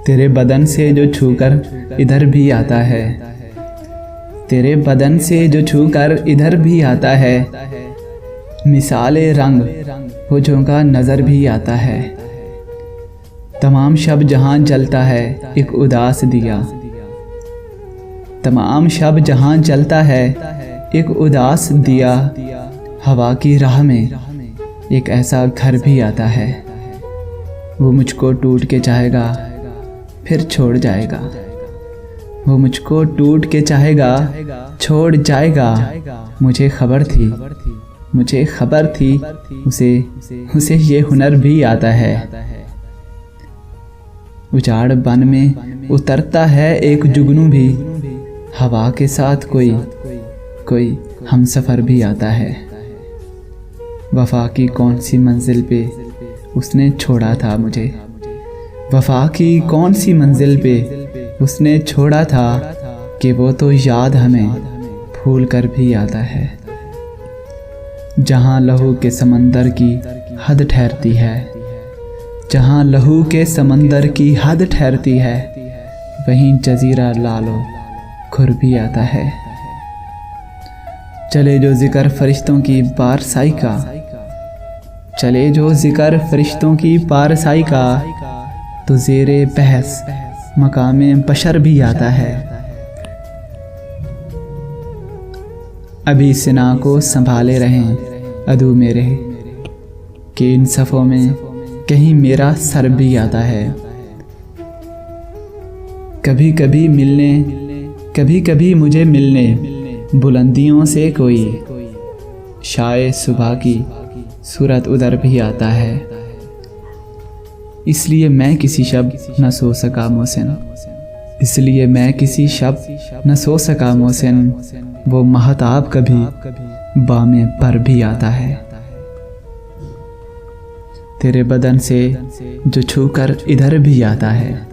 तेरे बदन से जो छूकर इधर भी आता है, तेरे बदन से जो छूकर इधर भी आता है, मिसाले रंग वो झोंका नज़र भी आता है। तमाम शब जहाँ जलता है एक उदास दिया, तमाम शब जहाँ जलता है एक उदास दिया, हवा की राह में एक ऐसा घर भी आता है। वो मुझको टूट के चाहेगा फिर छोड़ जाएगा, वो मुझको टूट के चाहेगा छोड़ जाएगा। मुझे खबर थी उसे ये हुनर भी आता है। उजाड़ बन में उतरता है एक जुगनू भी, हवा के साथ कोई हमसफ़र भी आता है। वफ़ा की कौन सी मंजिल पे उसने छोड़ा था मुझे, वफ़ा की कौन सी मंजिल पे उसने छोड़ा था, कि वो तो याद हमें भूल कर भी आता है। जहाँ लहू के समंदर की हद ठहरती है, जहाँ लहू के समंदर की हद ठहरती है, वहीं जजीरा लालो खुर भी आता है। चले जो जिक्र फरिश्तों की पारसाई का, चले जो जिक्र फरिश्तों की पारसाई का, तो ज़ेरे बहस मकामे बशर भी आता है। अभी सिना को संभाले रहें अदू मेरे, कि इन सफ़ों में कहीं मेरा सर भी आता है। कभी कभी मुझे मिलने बुलंदियों से कोई, शाये सुबह की सूरत उधर भी आता है। इसलिए मैं किसी शब न सो सका मोहसिन, इसलिए मैं किसी शब न सो सका मोहसिन, वो महताब कभी बामे पर भी आता है। तेरे बदन से जो छूकर इधर भी आता है,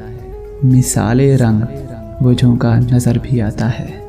मिसाले रंग वो झोंका नज़र भी आता है।